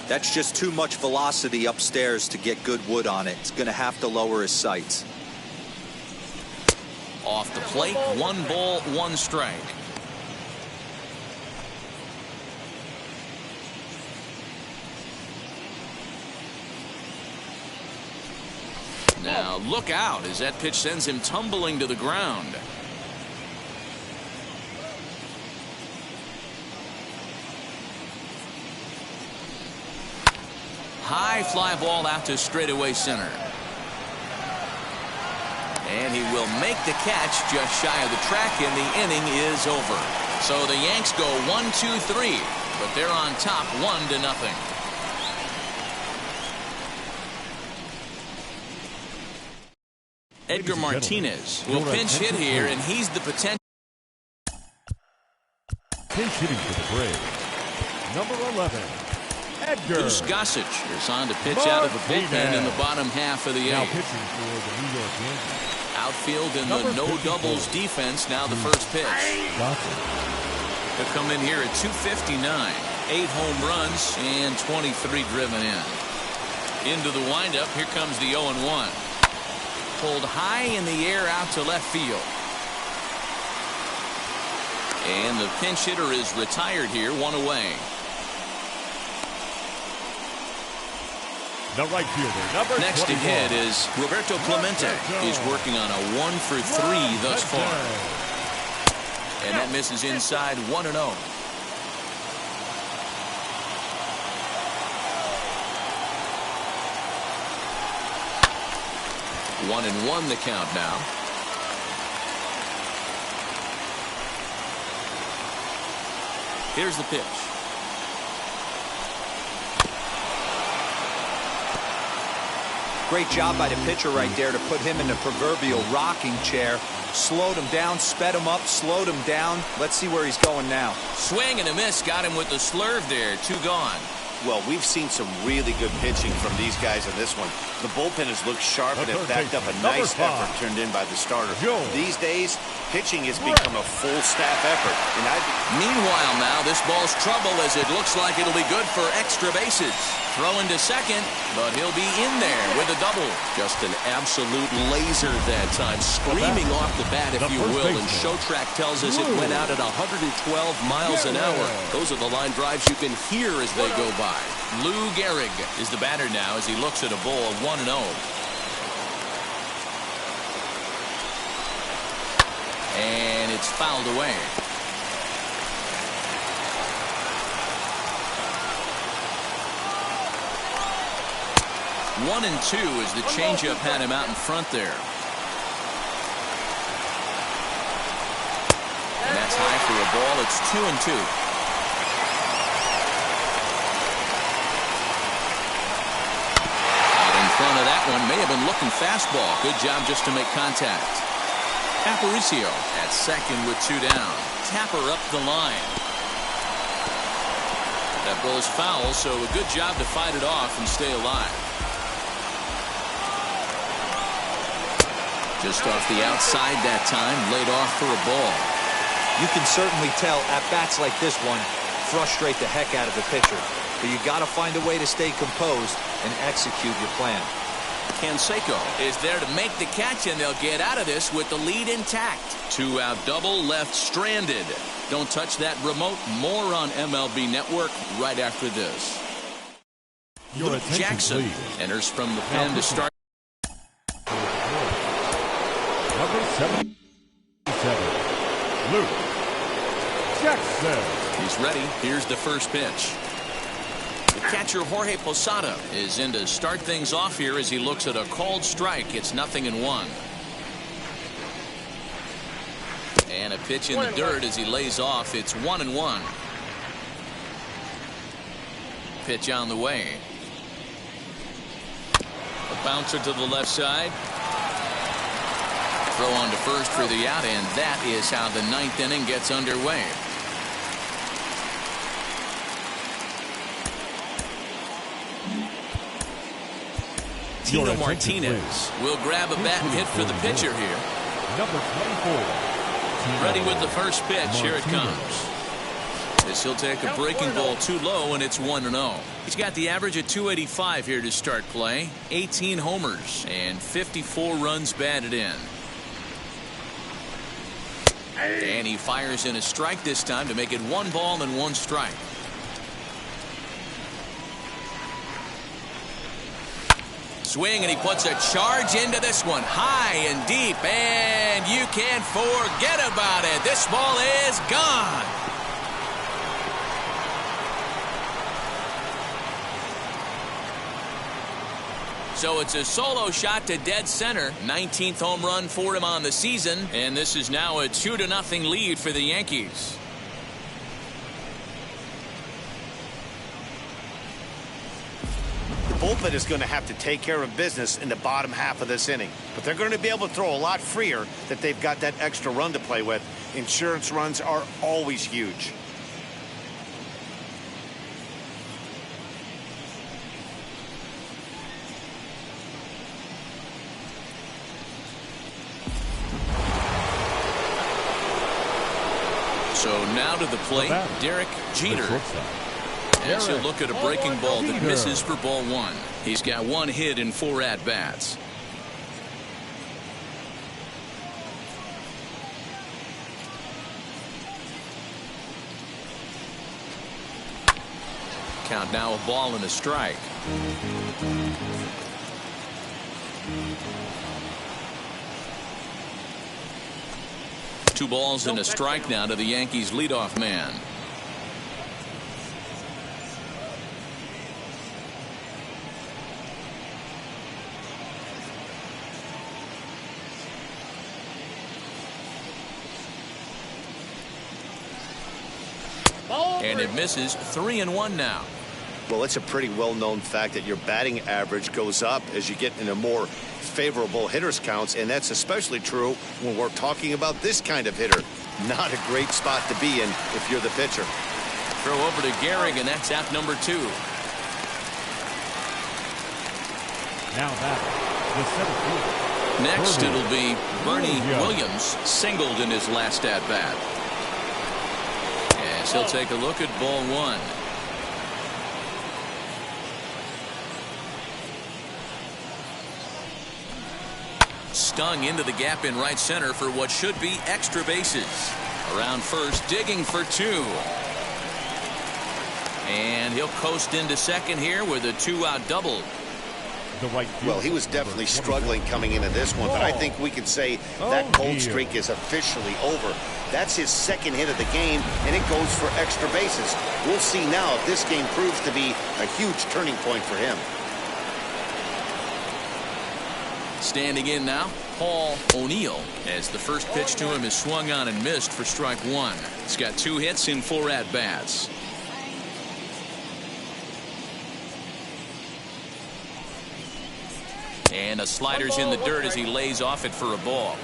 That's just too much velocity upstairs to get good wood on it. It's going to have to lower his sights. Off the plate, 1 ball, 1 strike. Now look out as that pitch sends him tumbling to the ground. High fly ball out to straightaway center. And he will make the catch just shy of the track, and the inning is over. So the Yanks go 1-2-3, but they're on top 1-0. Edgar Martinez will pinch hit here, and he's the potential. Pinch hitting for the Braves, number 11, Edgar. Bruce Gossage is on to pitch out of the bullpen in the bottom half of the Now eighth. pitching for the New York Yankees, Outfield in the Number no 54. doubles defense. Now the first pitch. Gossage. He'll come in here at 259. 8 home runs and 23 driven in. Into the windup. Here comes the 0-1. Pulled high in the air out to left field. And the pinch hitter is retired here, 1 away. The right fielder, number Next to 21. hit is Roberto Clemente. He's working on a 1-for-3 thus far. And that misses inside, 1-0. One and one the count now. Here's the pitch. Great job by the pitcher right there to put him in the proverbial rocking chair. Slowed him down, sped him up, slowed him down. Let's see where he's going now. Swing and a miss. Got him with the slurve there. 2 gone. Well, we've seen some really good pitching from these guys in this one. The bullpen has looked sharp and have backed up a nice effort turned in by the starter. These days, pitching has become a full staff effort. And Meanwhile now, this ball's trouble as it looks like it'll be good for extra bases. Throwing to second, but he'll be in there with a double. Just an absolute laser that time, screaming off the bat, if you will. And Show Track tells us it went out at 112 miles an hour. Those are the line drives you can hear as they go by. Lou Gehrig is the batter now as he looks at a ball 1-0. And it's fouled away. One and 2 as the changeup had him out in front there. And that's high for a ball. It's 2-2. Out in front of that one, may have been looking fastball. Good job just to make contact. Aparicio at second with 2 down. Tapper up the line. That ball is foul, so a good job to fight it off and stay alive. Just off the outside that time, laid off for a ball. You can certainly tell at-bats like this one frustrate the heck out of the pitcher. But you got to find a way to stay composed and execute your plan. Canseco is there to make the catch, and they'll get out of this with the lead intact. 2-out double left stranded. Don't touch that remote. More on MLB Network right after this. Luke Jackson enters from the pen to start. Number 77, Luke Jackson. He's ready. Here's the first pitch. The catcher Jorge Posada is in to start things off here as he looks at a called strike. It's 0-1. And a pitch in the dirt as he lays off. It's 1-1. Pitch on the way. A bouncer to the left side. Throw on to first for the out, and that is how the 9th inning gets underway. Tino Martinez will grab a bat and hit for the pitcher here. Number 24. Ready with the first pitch. Here it comes. This he'll take a breaking ball too low, and it's 1-0. He's got the average at 285 here to start play. 18 homers and 54 runs batted in. And he fires in a strike this time to make it 1 ball and 1 strike. Swing, and he puts a charge into this one, high and deep, and you can't forget about it. This ball is gone. So it's a solo shot to dead center. 19th home run for him on the season. And this is now a 2-0 lead for the Yankees. The bullpen is going to have to take care of business in the bottom half of this inning. But they're going to be able to throw a lot freer that they've got that extra run to play with. Insurance runs are always huge. So now to the plate, Derek Jeter. As he'll look at a breaking ball that misses for ball one. He's got 1 hit in 4 at-bats. Count now a ball and a strike. Two balls and a strike now to the Yankees leadoff man. And it misses. 3-1 now. Well, it's a pretty well-known fact that your batting average goes up as you get into more favorable hitters counts, and that's especially true when we're talking about this kind of hitter. Not a great spot to be in if you're the pitcher. Throw over to Gehrig, and that's out number 2. Now back, the center field. Next, it'll be Bernie Williams, singled in his last at-bat. As he'll take a look at ball 1. Stung into the gap in right center for what should be extra bases. Around first, digging for 2. And he'll coast into second here with a 2-out double. Well, he was definitely struggling coming into this one, but I think we can say that cold streak is officially over. That's his 2nd hit of the game, and it goes for extra bases. We'll see now if this game proves to be a huge turning point for him. Standing in now, Paul O'Neill, as the first pitch to him is swung on and missed for strike 1. He's got 2 hits in 4 at-bats. And a slider's in the dirt as he lays off it for a ball.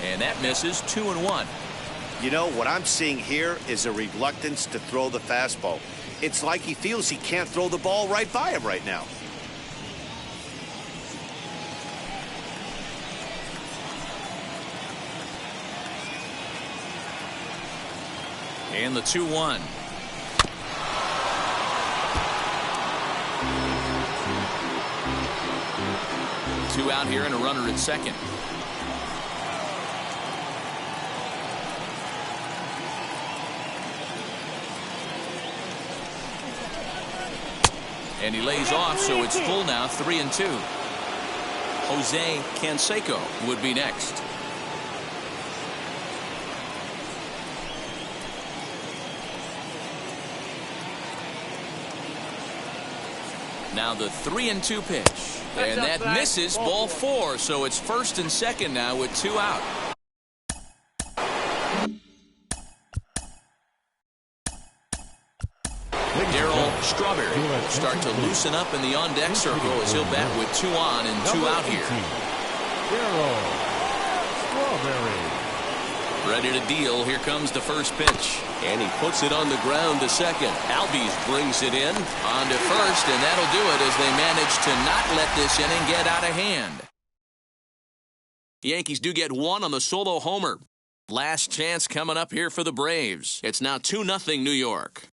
And that misses. 2-1. You know, what I'm seeing here is a reluctance to throw the fastball. It's like he feels he can't throw the ball right by him right now. And the 2-1. Two out here and a runner at second. And he lays off, so it's full now, 3-2. Jose Canseco would be next. Now the 3-2 pitch. And that misses, ball 4, so it's first and second now with 2 out. Darryl Strawberry start to loosen up in the on-deck circle as he'll bat with 2 on and 2 out here. Darryl Strawberry. Ready to deal. Here comes the first pitch. And he puts it on the ground to second. Albies brings it in on to first, and that'll do it as they manage to not let this inning get out of hand. The Yankees do get 1 on the solo homer. Last chance coming up here for the Braves. It's now 2-0 New York.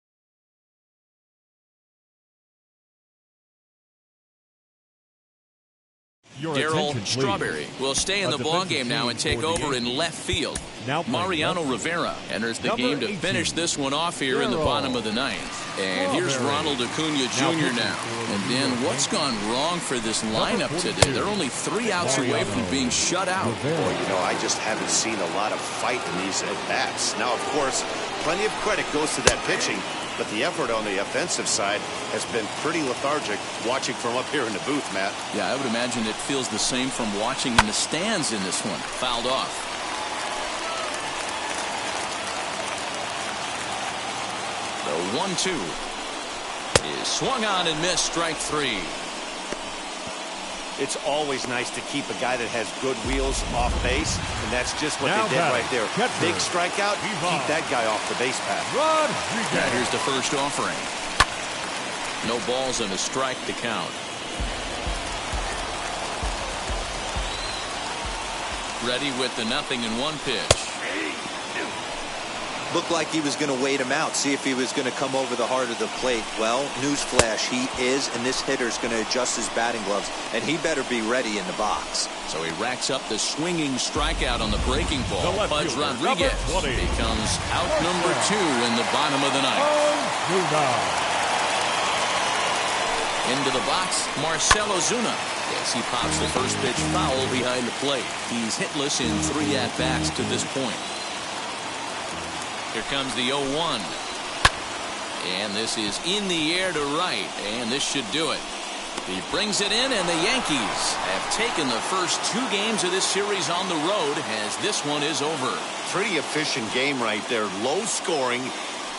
Your Darryl attention, please. Strawberry will stay in A the ball game defensive now team and take for the over in Yankees. left field. Now playing Mariano left. Rivera enters the Number game to 18. finish this one off here in the Darryl bottom of the ninth. And here's Strawberry. Ronald Acuna Now Jr. pitching now. for And the Dan, Yankees. what's gone wrong for this lineup 42. today? They're only 3 outs away from being shut out. Rivera. Boy, you know, I just haven't seen a lot of fight in these at-bats. Now, of course, plenty of credit goes to that pitching, but the effort on the offensive side has been pretty lethargic watching from up here in the booth, Matt. Yeah, I would imagine it feels the same from watching in the stands in this one. Fouled off. The 1-2 is swung on and missed. Strike 3. It's always nice to keep a guy that has good wheels off base, and that's just what Now they did batting, right there. catcher, Big strikeout, Ivan. keep that guy off the base path. Rodriguez. Now here's the first offering. No balls and a strike to count. Ready with the 0-1 pitch. Looked like he was going to wait him out, see if he was going to come over the heart of the plate. Well, newsflash, he is, and this hitter's going to adjust his batting gloves, and he better be ready in the box. So he racks up the swinging strikeout on the breaking ball. The left Pudge fielder, Rodriguez number 20. becomes out number 2 in the bottom of the ninth. Into the box, Marcell Ozuna. As he pops the first pitch foul behind the plate. He's hitless in 3 at-bats to this point. Here comes the 0-1. And this is in the air to right. And this should do it. He brings it in, and the Yankees have taken the first 2 games of this series on the road as this one is over. Pretty efficient game right there. Low scoring,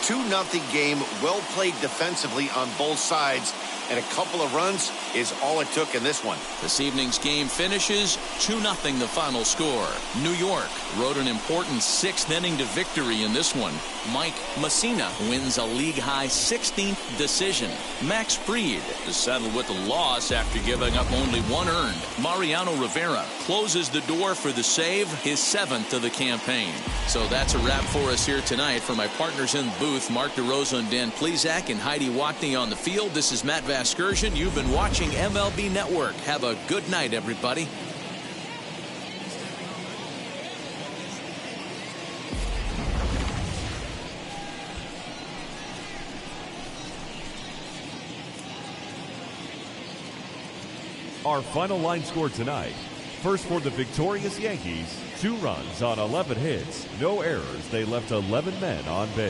2-0 game. Well played defensively on both sides. And a couple of runs is all it took in this one. This evening's game finishes 2-0 the final score. New York rode an important 6th inning to victory in this one. Mike Mussina wins a league-high 16th decision. Max Fried is settled with a loss after giving up only 1 earned. Mariano Rivera closes the door for the save, his 7th of the campaign. So that's a wrap for us here tonight. For my partners in the booth, Mark DeRosa and Dan Plesac and Heidi Watney on the field, this is Matt Vasgersian. You've been watching MLB Network. Have a good night, everybody. Our final line score tonight. First for the victorious Yankees, 2 runs on 11 hits, no errors. They left 11 men on base.